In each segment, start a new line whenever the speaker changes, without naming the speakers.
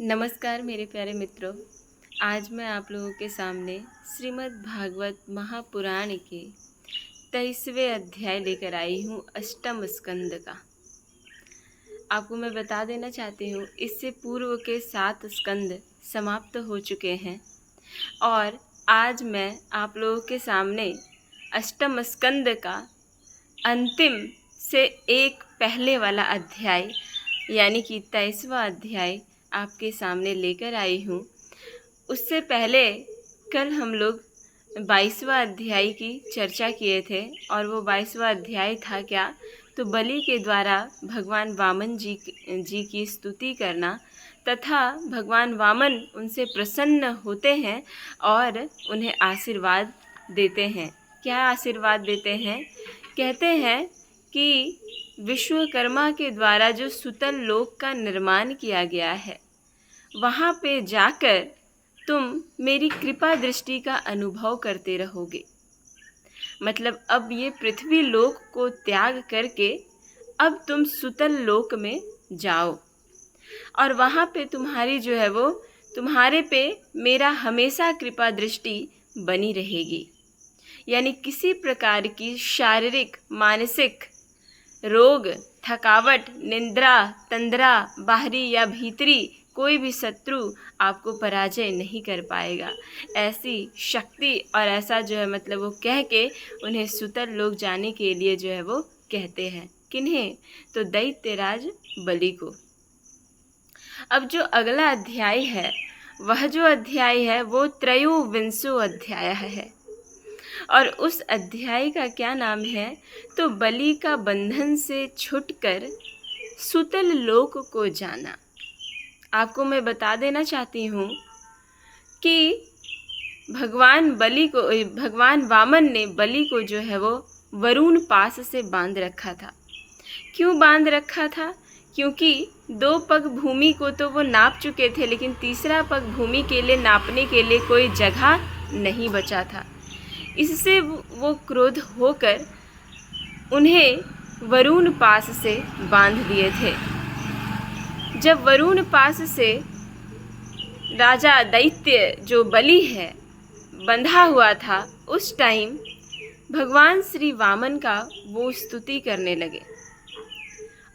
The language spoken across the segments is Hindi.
नमस्कार मेरे प्यारे मित्रों। आज मैं आप लोगों के सामने श्रीमद् भागवत महापुराण के 23वें अध्याय लेकर आई हूँ, अष्टम स्कंद का। आपको मैं बता देना चाहती हूँ, इससे पूर्व के 7 स्कंद समाप्त हो चुके हैं और आज मैं आप लोगों के सामने अष्टम स्कंद का अंतिम से एक पहले वाला अध्याय यानी कि 23वां अध्याय आपके सामने लेकर आई हूँ। उससे पहले कल हम लोग 22वां अध्याय की चर्चा किए थे और वो 22वां अध्याय था क्या, तो बलि के द्वारा भगवान वामन जी की स्तुति करना तथा भगवान वामन उनसे प्रसन्न होते हैं और उन्हें आशीर्वाद देते हैं। क्या आशीर्वाद देते हैं? कहते हैं कि विश्वकर्मा के द्वारा जो सुतल लोक का निर्माण किया गया है, वहाँ पे जाकर तुम मेरी कृपा दृष्टि का अनुभव करते रहोगे। मतलब अब ये पृथ्वी लोक को त्याग करके अब तुम सुतल लोक में जाओ और वहाँ पे तुम्हारी जो है वो तुम्हारे पे मेरा हमेशा कृपा दृष्टि बनी रहेगी। यानी किसी प्रकार की शारीरिक, मानसिक रोग, थकावट, निंद्रा, तंद्रा, बाहरी या भीतरी कोई भी शत्रु आपको पराजय नहीं कर पाएगा। ऐसी शक्ति और ऐसा जो है मतलब वो कह के उन्हें सुतल लोक जाने के लिए जो है वो कहते हैं। किन्हें? तो दैत्यराज बलि को। अब जो अगला अध्याय है, वह जो अध्याय है वो त्रयोविंशो अध्याय है और उस अध्याय का क्या नाम है, तो बलि का बंधन से छूटकर सुतल लोक को जाना। आपको मैं बता देना चाहती हूँ कि भगवान वामन ने बलि को जो है वो वरुण पास से बांध रखा था। क्यों बांध रखा था? क्योंकि 2 पग भूमि को तो वो नाप चुके थे, लेकिन तीसरा पग भूमि के लिए नापने के लिए कोई जगह नहीं बचा था। इससे वो क्रोध होकर उन्हें वरुण पास से बांध दिए थे। जब वरुण पास से राजा दैत्य जो बलि है बंधा हुआ था, उस टाइम भगवान श्री वामन का वो स्तुति करने लगे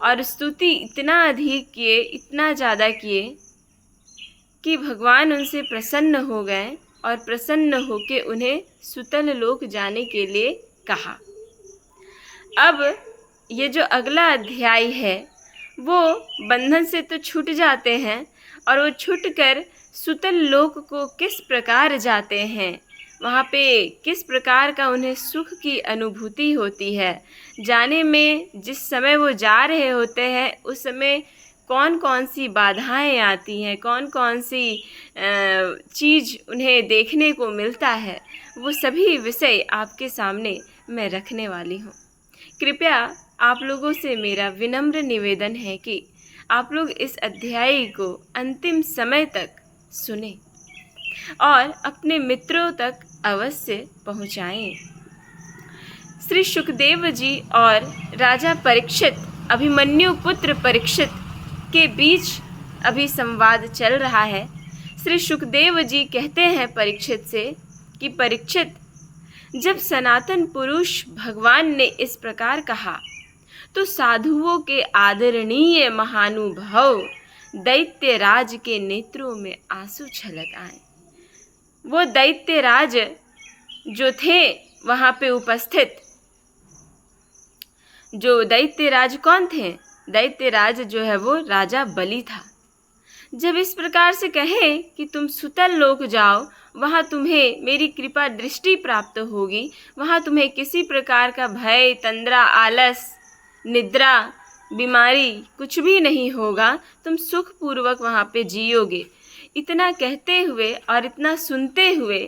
और स्तुति इतना अधिक किए, इतना ज़्यादा किए कि भगवान उनसे प्रसन्न हो गए और प्रसन्न होके उन्हें सुतल लोक जाने के लिए कहा। अब ये जो अगला अध्याय है वो बंधन से तो छूट जाते हैं और वो छूटकर सुतल लोक को किस प्रकार जाते हैं, वहाँ पे किस प्रकार का उन्हें सुख की अनुभूति होती है। जाने में जिस समय वो जा रहे होते हैं उस समय कौन कौन सी बाधाएं आती हैं, कौन कौन सी चीज़ उन्हें देखने को मिलता है, वो सभी विषय आपके सामने मैं रखने वाली हूँ। कृपया आप लोगों से मेरा विनम्र निवेदन है कि आप लोग इस अध्याय को अंतिम समय तक सुने और अपने मित्रों तक अवश्य पहुँचाएं। श्री सुखदेव जी और राजा परीक्षित, अभिमन्यु पुत्र परीक्षित के बीच अभी संवाद चल रहा है। श्री सुखदेव जी कहते हैं परीक्षित से कि परीक्षित, जब सनातन पुरुष भगवान ने इस प्रकार कहा तो साधुओं के आदरणीय महानुभाव दैत्यराज के नेत्रों में आंसू छलक आए। वो दैत्यराज जो थे वहाँ पे उपस्थित, जो दैत्यराज कौन थे? दैत्यराज जो है वो राजा बलि था। जब इस प्रकार से कहे कि तुम सुतल लोक जाओ, वहाँ तुम्हें मेरी कृपा दृष्टि प्राप्त होगी, वहाँ तुम्हें किसी प्रकार का भय, तंद्रा, आलस, निद्रा, बीमारी कुछ भी नहीं होगा, तुम सुखपूर्वक वहाँ पे जियोगे। इतना कहते हुए और इतना सुनते हुए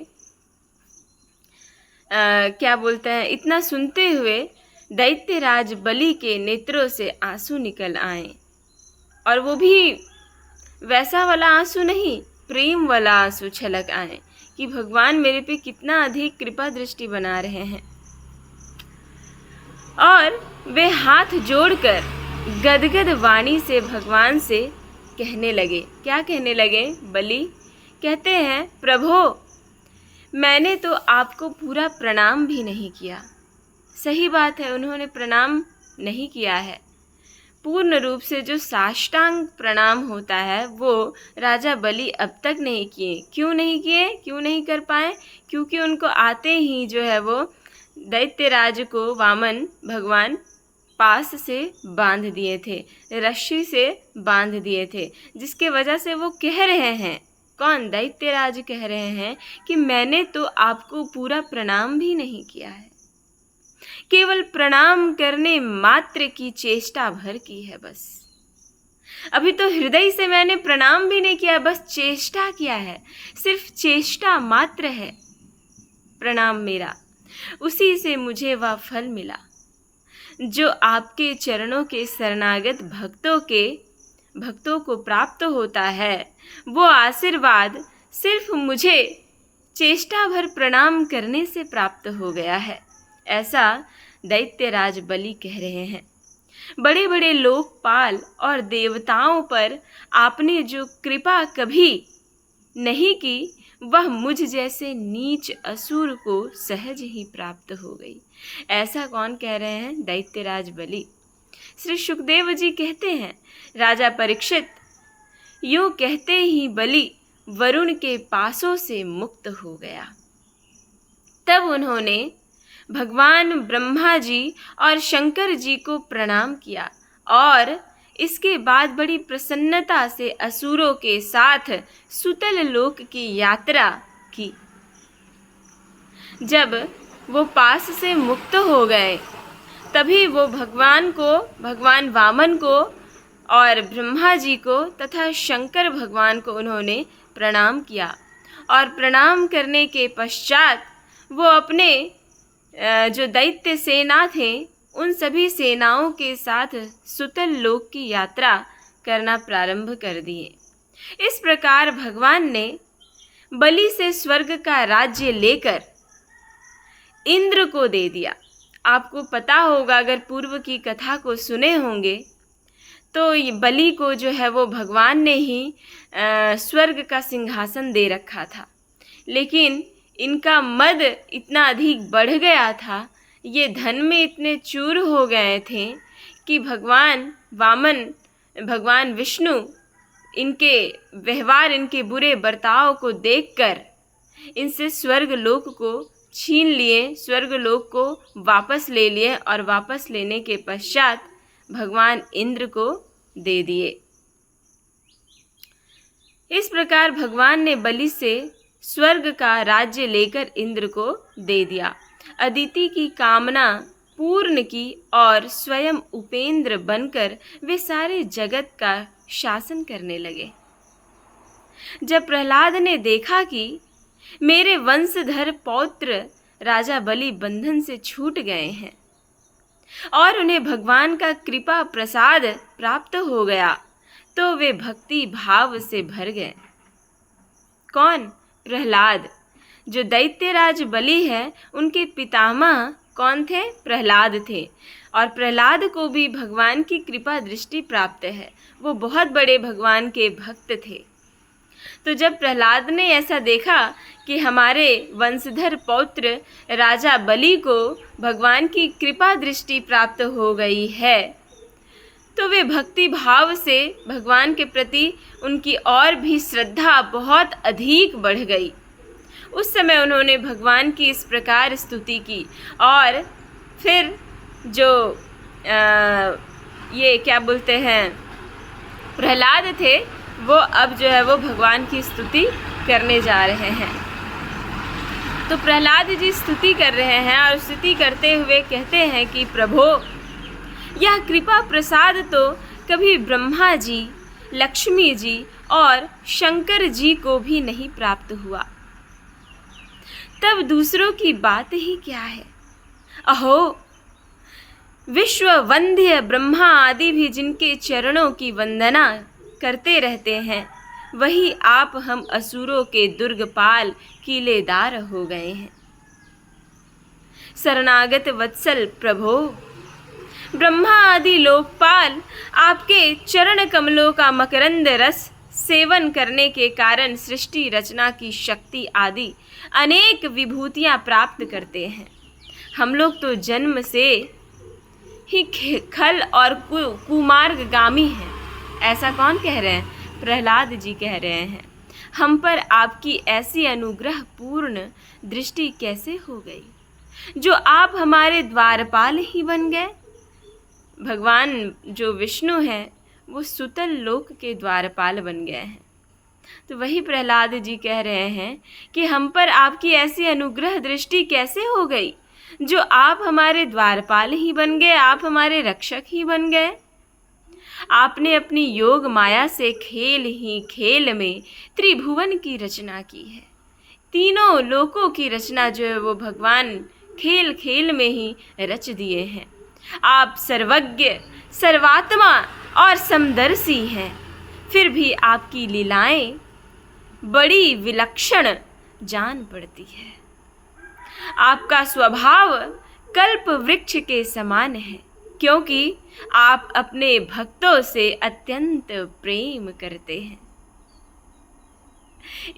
इतना सुनते हुए दैत्यराज बलि के नेत्रों से आंसू निकल आए और वो भी वैसा वाला आंसू नहीं, प्रेम वाला आंसू छलक आए कि भगवान मेरे पे कितना अधिक कृपा दृष्टि बना रहे हैं। और वे हाथ जोड़कर गदगद वाणी से भगवान से कहने लगे। क्या कहने लगे? बलि कहते हैं, प्रभो मैंने तो आपको पूरा प्रणाम भी नहीं किया। सही बात है, उन्होंने प्रणाम नहीं किया है। पूर्ण रूप से जो साष्टांग प्रणाम होता है वो राजा बलि अब तक नहीं किए। क्यों नहीं किए? क्यों नहीं कर पाए? क्योंकि उनको आते ही जो है वो दैत्यराज को वामन भगवान पास से बांध दिए थे, रस्सी से बांध दिए थे, जिसके वजह से वो कह रहे हैं, कौन? दैत्यराज कह रहे हैं कि मैंने तो आपको पूरा प्रणाम भी नहीं किया है, केवल प्रणाम करने मात्र की चेष्टा भर की है बस। अभी तो हृदय से मैंने प्रणाम भी नहीं किया, बस चेष्टा किया है, सिर्फ चेष्टा मात्र है प्रणाम मेरा। उसी से मुझे वह फल मिला जो आपके चरणों के शरणागत भक्तों को प्राप्त होता है। वो आशीर्वाद सिर्फ मुझे चेष्टा भर प्रणाम करने से प्राप्त हो गया है, ऐसा दैत्यराज बलि कह रहे हैं। बड़े बड़े लोकपाल और देवताओं पर आपने जो कृपा कभी नहीं की वह मुझ जैसे नीच असुर को सहज ही प्राप्त हो गई। ऐसा कौन कह रहे हैं? दैत्यराज बलि। श्री सुखदेव जी कहते हैं, राजा परीक्षित, यूँ कहते ही बलि वरुण के पासों से मुक्त हो गया। तब उन्होंने भगवान ब्रह्मा जी और शंकर जी को प्रणाम किया और इसके बाद बड़ी प्रसन्नता से असुरों के साथ सुतल लोक की यात्रा की। जब वो पास से मुक्त हो गए तभी वो भगवान वामन को और ब्रह्मा जी को तथा शंकर भगवान को उन्होंने प्रणाम किया और प्रणाम करने के पश्चात वो अपने जो दैत्य सेना थे उन सभी सेनाओं के साथ सुतल लोक की यात्रा करना प्रारंभ कर दिए। इस प्रकार भगवान ने बलि से स्वर्ग का राज्य लेकर इंद्र को दे दिया। आपको पता होगा, अगर पूर्व की कथा को सुने होंगे तो बलि को जो है वो भगवान ने ही स्वर्ग का सिंहासन दे रखा था, लेकिन इनका मद इतना अधिक बढ़ गया था, ये धन में इतने चूर हो गए थे कि भगवान विष्णु इनके व्यवहार, इनके बुरे बर्ताव को देखकर इनसे स्वर्ग लोक को छीन लिए, स्वर्ग लोक को वापस ले लिए और वापस लेने के पश्चात भगवान इंद्र को दे दिए। इस प्रकार भगवान ने बलि से स्वर्ग का राज्य लेकर इंद्र को दे दिया। अदिति की कामना पूर्ण की और स्वयं उपेंद्र बनकर वे सारे जगत का शासन करने लगे। जब प्रहलाद ने देखा कि मेरे वंशधर पौत्र राजा बलि बंधन से छूट गए हैं और उन्हें भगवान का कृपा प्रसाद प्राप्त हो गया, तो वे भक्ति भाव से भर गए। कौन? प्रहलाद। जो दैत्यराज बलि है उनके पितामह कौन थे? प्रहलाद थे। और प्रहलाद को भी भगवान की कृपा दृष्टि प्राप्त है, वो बहुत बड़े भगवान के भक्त थे। तो जब प्रहलाद ने ऐसा देखा कि हमारे वंशधर पौत्र राजा बलि को भगवान की कृपा दृष्टि प्राप्त हो गई है, तो वे भक्ति भाव से भगवान के प्रति उनकी और भी श्रद्धा बहुत अधिक बढ़ गई। उस समय उन्होंने भगवान की इस प्रकार स्तुति की और फिर जो ये क्या बोलते हैं प्रहलाद थे, वो अब जो है वो भगवान की स्तुति करने जा रहे हैं। तो प्रहलाद जी स्तुति कर रहे हैं और स्तुति करते हुए कहते हैं कि प्रभो, यह कृपा प्रसाद तो कभी ब्रह्मा जी, लक्ष्मी जी और शंकर जी को भी नहीं प्राप्त हुआ, तब दूसरों की बात ही क्या है। अहो, विश्व वंद्य ब्रह्मा आदि भी जिनके चरणों की वंदना करते रहते हैं, वही आप हम असुरों के दुर्गपाल किलेदार हो गए हैं। शरणागत वत्सल प्रभो, ब्रह्मा आदि लोकपाल आपके चरण कमलों का मकरंद रस सेवन करने के कारण सृष्टि रचना की शक्ति आदि अनेक विभूतियाँ प्राप्त करते हैं। हम लोग तो जन्म से ही खल और कुमार्गगामी हैं। ऐसा कौन कह रहे हैं? प्रहलाद जी कह रहे हैं। हम पर आपकी ऐसी अनुग्रह पूर्ण दृष्टि कैसे हो गई जो आप हमारे द्वारपाल ही बन गए? भगवान जो विष्णु हैं वो सुतल लोक के द्वारपाल बन गए हैं। तो वही प्रहलाद जी कह रहे हैं कि हम पर आपकी ऐसी अनुग्रह दृष्टि कैसे हो गई जो आप हमारे द्वारपाल ही बन गए, आप हमारे रक्षक ही बन गए। आपने अपनी योग माया से खेल ही खेल में त्रिभुवन की रचना की है। तीनों लोकों की रचना जो है वो भगवान खेल खेल में ही रच दिए हैं। आप सर्वज्ञ, सर्वात्मा और समदर्शी हैं, फिर भी आपकी लीलाएं बड़ी विलक्षण जान पड़ती है। आपका स्वभाव कल्प वृक्ष के समान है, क्योंकि आप अपने भक्तों से अत्यंत प्रेम करते हैं।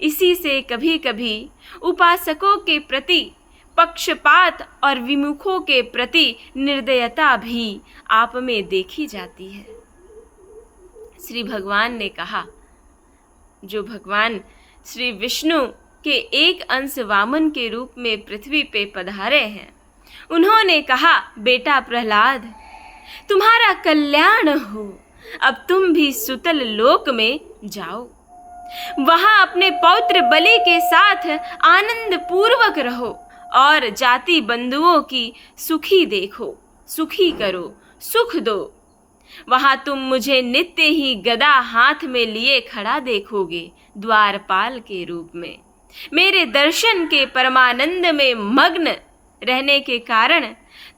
इसी से कभी कभी उपासकों के प्रति पक्षपात और विमुखों के प्रति निर्दयता भी आप में देखी जाती है। श्री भगवान ने कहा, जो भगवान श्री विष्णु के एक अंश वामन के रूप में पृथ्वी पे पधारे हैं, उन्होंने कहा, बेटा प्रहलाद, तुम्हारा कल्याण हो, अब तुम भी सुतल लोक में जाओ। वहां अपने पौत्र बलि के साथ आनंद पूर्वक रहो और जाति बंधुओं की सुखी देखो, सुखी करो, सुख दो। वहां तुम मुझे नित्य ही गदा हाथ में लिए खड़ा देखोगे, द्वारपाल के रूप में। मेरे दर्शन के परमानंद में मग्न रहने के कारण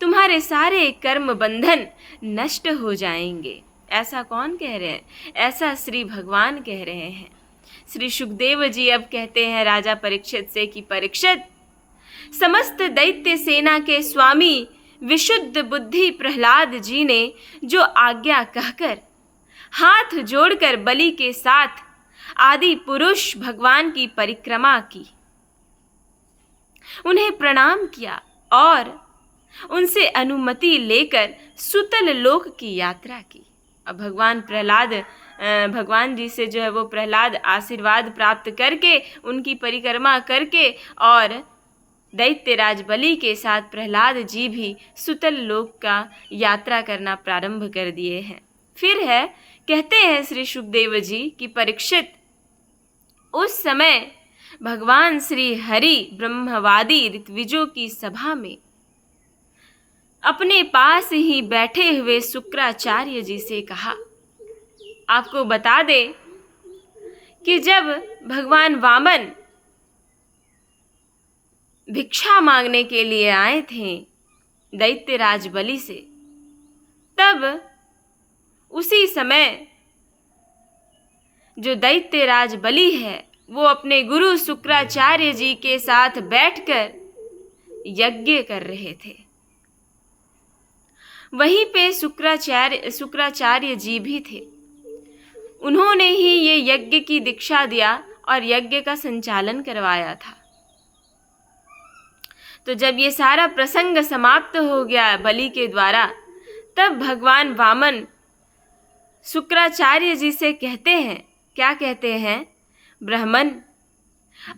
तुम्हारे सारे कर्म बंधन नष्ट हो जाएंगे। ऐसा कौन कह रहे हैं? ऐसा श्री भगवान कह रहे हैं। श्री सुखदेव जी अब कहते हैं राजा परीक्षित से कि परीक्षित, समस्त दैत्य सेना के स्वामी विशुद्ध बुद्धि प्रहलाद जी ने जो आज्ञा कहकर हाथ जोड़कर बलि के साथ आदि पुरुष भगवान की परिक्रमा की, उन्हें प्रणाम किया और उनसे अनुमति लेकर सुतल लोक की यात्रा की। अब भगवान जी से जो है वो प्रहलाद आशीर्वाद प्राप्त करके, उनकी परिक्रमा करके और दैत्यराज बलि के साथ प्रहलाद जी भी सुतल लोक का यात्रा करना प्रारंभ कर दिए हैं। फिर है, कहते हैं श्री सुखदेव जी कि परीक्षित, उस समय भगवान श्री हरि ब्रह्मवादी ऋत्विजों की सभा में अपने पास ही बैठे हुए शुक्राचार्य जी से कहा, आपको बता दे कि जब भगवान वामन भिक्षा मांगने के लिए आए थे दैत्यराज बलि से, तब उसी समय जो दैत्यराज बलि है वो अपने गुरु शुक्राचार्य जी के साथ बैठकर यज्ञ कर रहे थे। वहीं पे शुक्राचार्य जी भी थे। उन्होंने ही ये यज्ञ की दीक्षा दिया और यज्ञ का संचालन करवाया था। तो जब ये सारा प्रसंग समाप्त हो गया बलि के द्वारा, तब भगवान वामन शुक्राचार्य जी से कहते हैं, क्या कहते हैं? ब्राह्मण,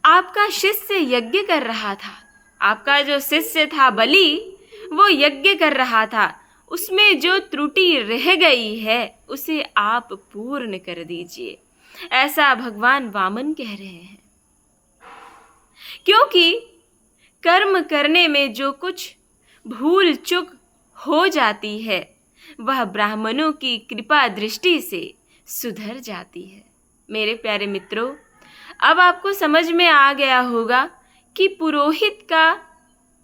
आपका शिष्य यज्ञ कर रहा था। आपका जो शिष्य था बलि, वो यज्ञ कर रहा था। उसमें जो त्रुटि रह गई है उसे आप पूर्ण कर दीजिए, ऐसा भगवान वामन कह रहे हैं। क्योंकि कर्म करने में जो कुछ भूल चूक हो जाती है वह ब्राह्मणों की कृपा दृष्टि से सुधर जाती है। मेरे प्यारे मित्रों, अब आपको समझ में आ गया होगा कि पुरोहित का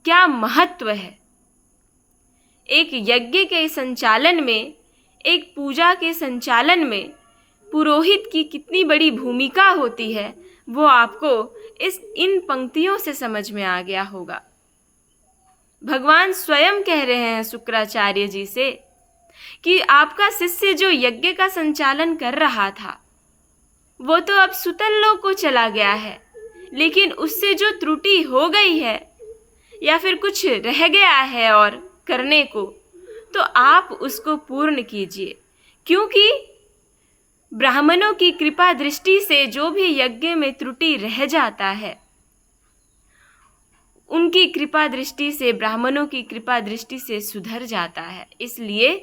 क्या महत्व है। एक यज्ञ के संचालन में, एक पूजा के संचालन में पुरोहित की कितनी बड़ी भूमिका होती है, वो आपको इन पंक्तियों से समझ में आ गया होगा। भगवान स्वयं कह रहे हैं शुक्राचार्य जी से कि आपका शिष्य जो यज्ञ का संचालन कर रहा था वो तो अब सुतल लोक को चला गया है, लेकिन उससे जो त्रुटि हो गई है या फिर कुछ रह गया है और करने को, तो आप उसको पूर्ण कीजिए। क्योंकि ब्राह्मणों की कृपा दृष्टि से जो भी यज्ञ में त्रुटि रह जाता है, उनकी कृपा दृष्टि से, ब्राह्मणों की कृपा दृष्टि से सुधर जाता है। इसलिए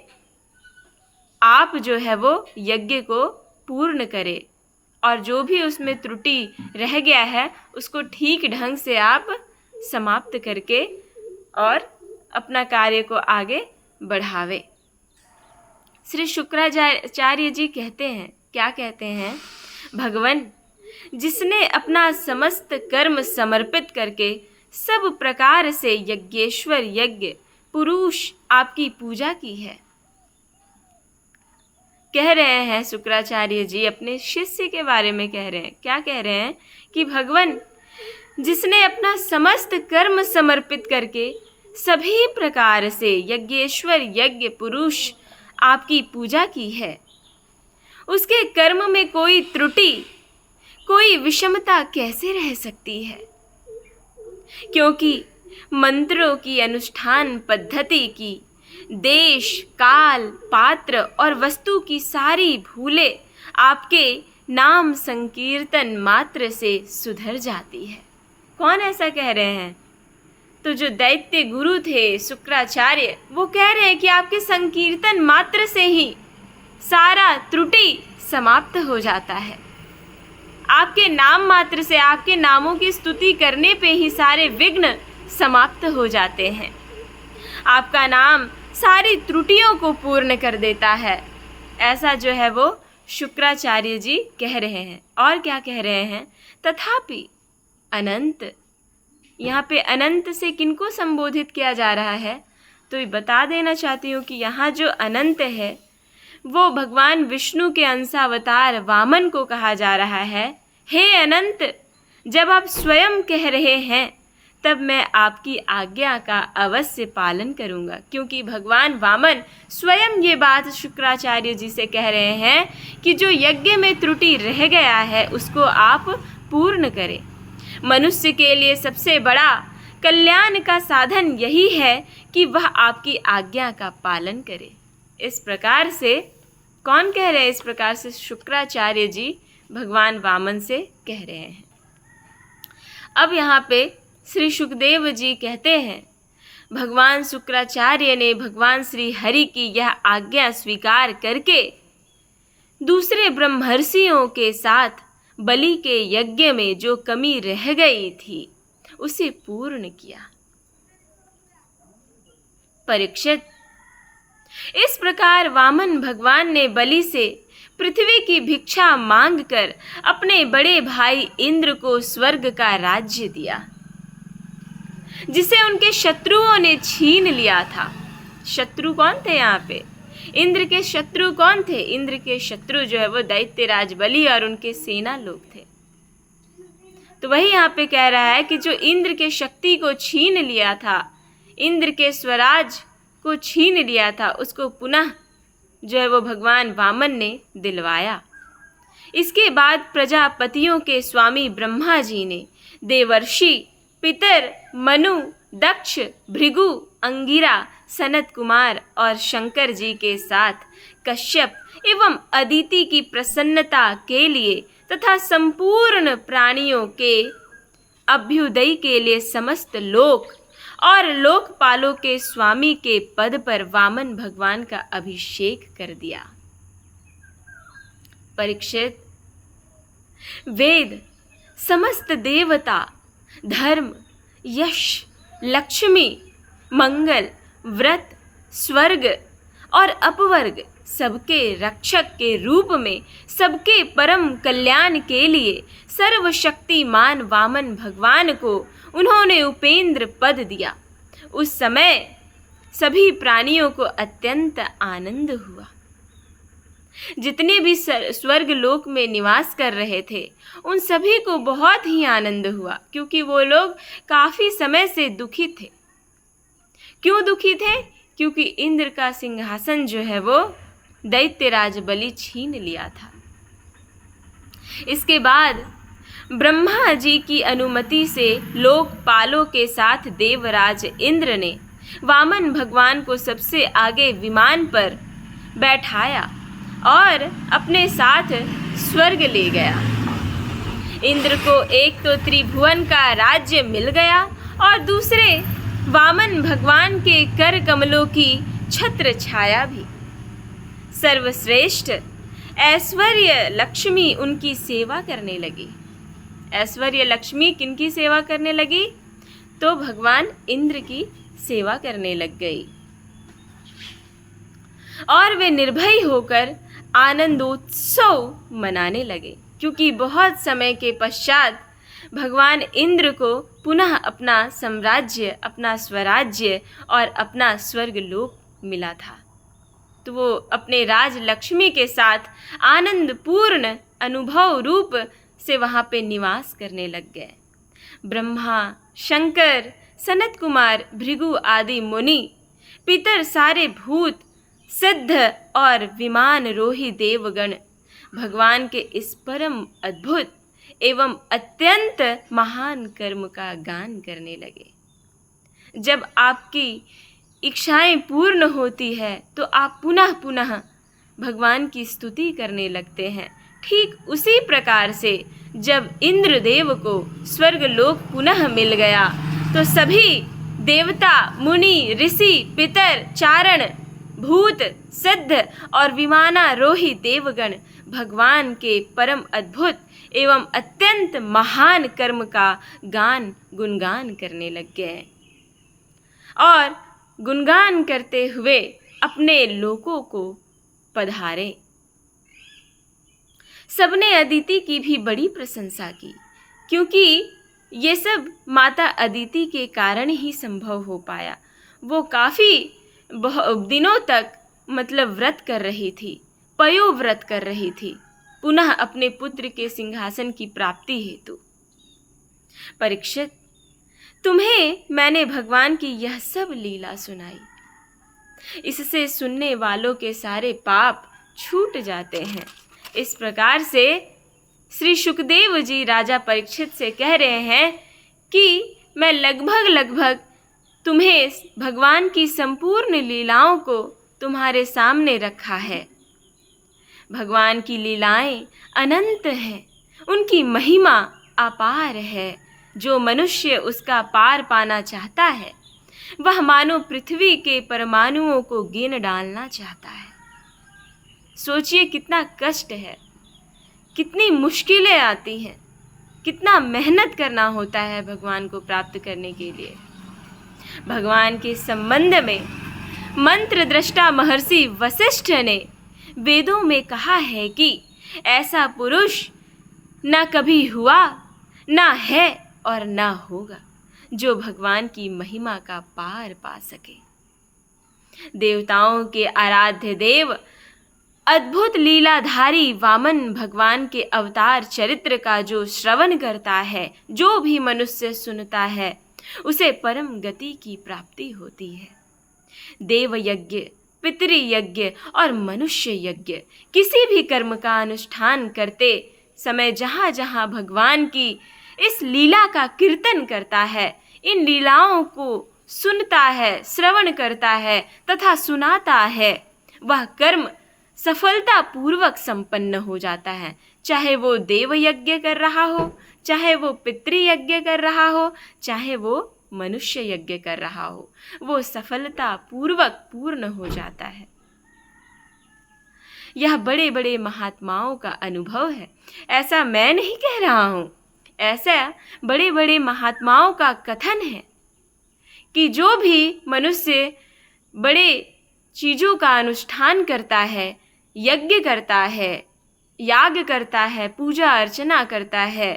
आप जो है वो यज्ञ को पूर्ण करें और जो भी उसमें त्रुटि रह गया है उसको ठीक ढंग से आप समाप्त करके और अपना कार्य को आगे बढ़ावे। श्री शुक्राचार्य जी कहते हैं, क्या कहते हैं? भगवान, जिसने अपना समस्त कर्म समर्पित करके सब प्रकार से यज्ञेश्वर यज्ञ पुरुष आपकी पूजा की है। कह रहे हैं शुक्राचार्य जी अपने शिष्य के बारे में कह रहे हैं। क्या कह रहे हैं? कि भगवान, जिसने अपना समस्त कर्म समर्पित करके सभी प्रकार से यज्ञेश्वर यज्ञ पुरुष आपकी पूजा की है, उसके कर्म में कोई त्रुटि, कोई विषमता कैसे रह सकती है? क्योंकि मंत्रों की अनुष्ठान पद्धति की, देश काल पात्र और वस्तु की सारी भूलें आपके नाम संकीर्तन मात्र से सुधर जाती है। कौन ऐसा कह रहे हैं? तो जो दैत्य गुरु थे शुक्राचार्य, वो कह रहे हैं कि आपके संकीर्तन मात्र से ही सारा त्रुटि समाप्त हो जाता है। आपके नाम मात्र से, आपके नामों की स्तुति करने पे ही सारे विघ्न समाप्त हो जाते हैं। आपका नाम सारी त्रुटियों को पूर्ण कर देता है। ऐसा जो है वो शुक्राचार्य जी कह रहे हैं। और क्या कह रहे हैं? तथापि अनंत, यहाँ पे अनंत से किनको संबोधित किया जा रहा है? तो ये बता देना चाहती हूँ कि यहाँ जो अनंत है वो भगवान विष्णु के अंशावतार वामन को कहा जा रहा है। हे अनंत, जब आप स्वयं कह रहे हैं तब मैं आपकी आज्ञा का अवश्य पालन करूँगा। क्योंकि भगवान वामन स्वयं ये बात शुक्राचार्य जी से कह रहे हैं कि जो यज्ञ में त्रुटि रह गया है उसको आप पूर्ण करें। मनुष्य के लिए सबसे बड़ा कल्याण का साधन यही है कि वह आपकी आज्ञा का पालन करे। इस प्रकार से कौन कह रहे हैं? इस प्रकार से शुक्राचार्य जी भगवान वामन से कह रहे हैं। अब यहाँ पे श्री सुखदेव जी कहते हैं, भगवान शुक्राचार्य ने भगवान श्री हरि की यह आज्ञा स्वीकार करके दूसरे ब्रह्मर्षियों के साथ बलि के यज्ञ में जो कमी रह गई थी उसे पूर्ण किया। परीक्षित, इस प्रकार वामन भगवान ने बलि से पृथ्वी की भिक्षा मांगकर अपने बड़े भाई इंद्र को स्वर्ग का राज्य दिया, जिसे उनके शत्रुओं ने छीन लिया था। शत्रु कौन थे यहाँ पे? इंद्र के शत्रु कौन थे? इंद्र के शत्रु जो है वो दैत्यराज बलि और उनके सेना लोग थे। तो वही यहाँ पे कह रहा है कि जो इंद्र के शक्ति को छीन लिया था, इंद्र के स्वराज को छीन लिया था, उसको पुनः जो है वो भगवान वामन ने दिलवाया। इसके बाद प्रजापतियों के स्वामी ब्रह्मा जी ने देवर्षि, पितर, मनु, दक्ष, भृगु, अंगिरा, सनत कुमार और शंकर जी के साथ कश्यप एवं अदिति की प्रसन्नता के लिए तथा संपूर्ण प्राणियों के अभ्युदय के लिए समस्त लोक और लोकपालों के स्वामी के पद पर वामन भगवान का अभिषेक कर दिया। परीक्षित, वेद, समस्त देवता, धर्म, यश, लक्ष्मी, मंगल, व्रत, स्वर्ग और अपवर्ग सबके रक्षक के रूप में सबके परम कल्याण के लिए सर्वशक्तिमान वामन भगवान को उन्होंने उपेंद्र पद दिया। उस समय सभी प्राणियों को अत्यंत आनंद हुआ। जितने भी स्वर्ग लोक में निवास कर रहे थे उन सभी को बहुत ही आनंद हुआ, क्योंकि वो लोग काफ़ी समय से दुखी थे। क्यों दुखी थे? क्योंकि इंद्र का सिंहासन जो है वो दैत्यराज बलि छीन लिया था। इसके बाद ब्रह्मा जी की अनुमति से लोकपालों के साथ देवराज इंद्र ने वामन भगवान को सबसे आगे विमान पर बैठाया और अपने साथ स्वर्ग ले गया। इंद्र को एक तो त्रिभुवन का राज्य मिल गया और दूसरे वामन भगवान के कर कमलों की छत्र छाया भी। सर्वश्रेष्ठ ऐश्वर्य लक्ष्मी उनकी सेवा करने लगी। ऐश्वर्य लक्ष्मी किनकी सेवा करने लगी? तो भगवान इंद्र की सेवा करने लग गई और वे निर्भय होकर आनंदोत्सव मनाने लगे, क्योंकि बहुत समय के पश्चात भगवान इंद्र को पुनः अपना साम्राज्य, अपना स्वराज्य और अपना स्वर्ग लोक मिला था। तो वो अपने राज लक्ष्मी के साथ आनंदपूर्ण अनुभव रूप से वहाँ पे निवास करने लग गए। ब्रह्मा, शंकर, सनत कुमार, भृगु आदि मुनि, पितर, सारे भूत, सिद्ध और विमानरोही देवगण भगवान के इस परम अद्भुत एवं अत्यंत महान कर्म का गान करने लगे। जब आपकी इच्छाएं पूर्ण होती है तो आप पुनः पुनः भगवान की स्तुति करने लगते हैं। ठीक उसी प्रकार से जब इंद्रदेव को स्वर्ग लोक पुनः मिल गया तो सभी देवता, मुनि, ऋषि, पितर, चारण, भूत, सिद्ध और विमानारोही देवगण भगवान के परम अद्भुत एवं अत्यंत महान कर्म का गुणगान करने लग गए और गुणगान करते हुए अपने लोकों को पधारे। सबने अदिति की भी बड़ी प्रशंसा की, क्योंकि ये सब माता अदिति के कारण ही संभव हो पाया। वो काफ़ी दिनों तक व्रत कर रही थी, पयोव्रत कर रही थी, पुनः अपने पुत्र के सिंहासन की प्राप्ति हेतु। परीक्षित, तुम्हें मैंने भगवान की यह सब लीला सुनाई। इससे सुनने वालों के सारे पाप छूट जाते हैं। इस प्रकार से श्री सुखदेव जी राजा परीक्षित से कह रहे हैं कि मैं लगभग तुम्हें भगवान की संपूर्ण लीलाओं को तुम्हारे सामने रखा है। भगवान की लीलाएं अनंत हैं, उनकी महिमा अपार है। जो मनुष्य उसका पार पाना चाहता है वह मानो पृथ्वी के परमाणुओं को गिन डालना चाहता है। सोचिए कितना कष्ट है, कितनी मुश्किलें आती हैं, कितना मेहनत करना होता है भगवान को प्राप्त करने के लिए। भगवान के संबंध में मंत्र दृष्टा महर्षि वशिष्ठ ने वेदों में कहा है कि ऐसा पुरुष न कभी हुआ, न है और न होगा जो भगवान की महिमा का पार पा सके। देवताओं के आराध्य देव, अद्भुत लीलाधारी वामन भगवान के अवतार चरित्र का जो श्रवण करता है, जो भी मनुष्य सुनता है, उसे परम गति की प्राप्ति होती है। देव यज्ञ, पितृयज्ञ और मनुष्य यज्ञ, किसी भी कर्म का अनुष्ठान करते समय जहाँ जहाँ भगवान की इस लीला का कीर्तन करता है, इन लीलाओं को सुनता है, श्रवण करता है तथा सुनाता है, वह कर्म सफलता पूर्वक संपन्न हो जाता है। चाहे वो देव यज्ञ कर रहा हो, चाहे वो पितृयज्ञ कर रहा हो, चाहे वो मनुष्य यज्ञ कर रहा हो, वो सफलता पूर्वक पूर्ण हो जाता है। यह बड़े बड़े महात्माओं का अनुभव है, ऐसा मैं नहीं कह रहा हूँ। ऐसा बड़े बड़े महात्माओं का कथन है कि जो भी मनुष्य बड़े चीज़ों का अनुष्ठान करता है, यज्ञ करता है, याग करता है, पूजा अर्चना करता है,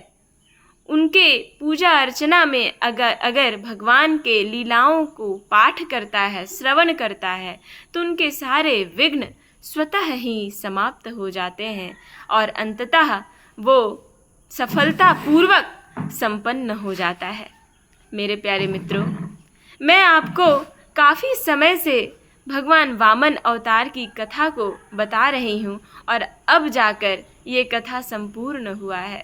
उनके पूजा अर्चना में अगर भगवान के लीलाओं को पाठ करता है, श्रवण करता है, तो उनके सारे विघ्न स्वतः ही समाप्त हो जाते हैं और अंततः वो सफलता पूर्वक संपन्न हो जाता है। मेरे प्यारे मित्रों, मैं आपको काफ़ी समय से भगवान वामन अवतार की कथा को बता रही हूँ और अब जाकर ये कथा संपूर्ण हुआ है।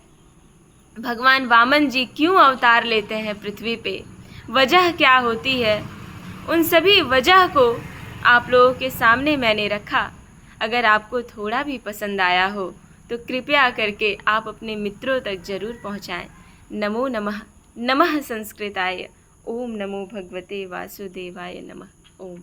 भगवान वामन जी क्यों अवतार लेते हैं पृथ्वी पे, वजह क्या होती है, उन सभी वजह को आप लोगों के सामने मैंने रखा। अगर आपको थोड़ा भी पसंद आया हो तो कृपया करके आप अपने मित्रों तक जरूर पहुँचाएँ। नमो नमः। नमः संस्कृताय। ओम नमो भगवते वासुदेवाय नमः। ओम।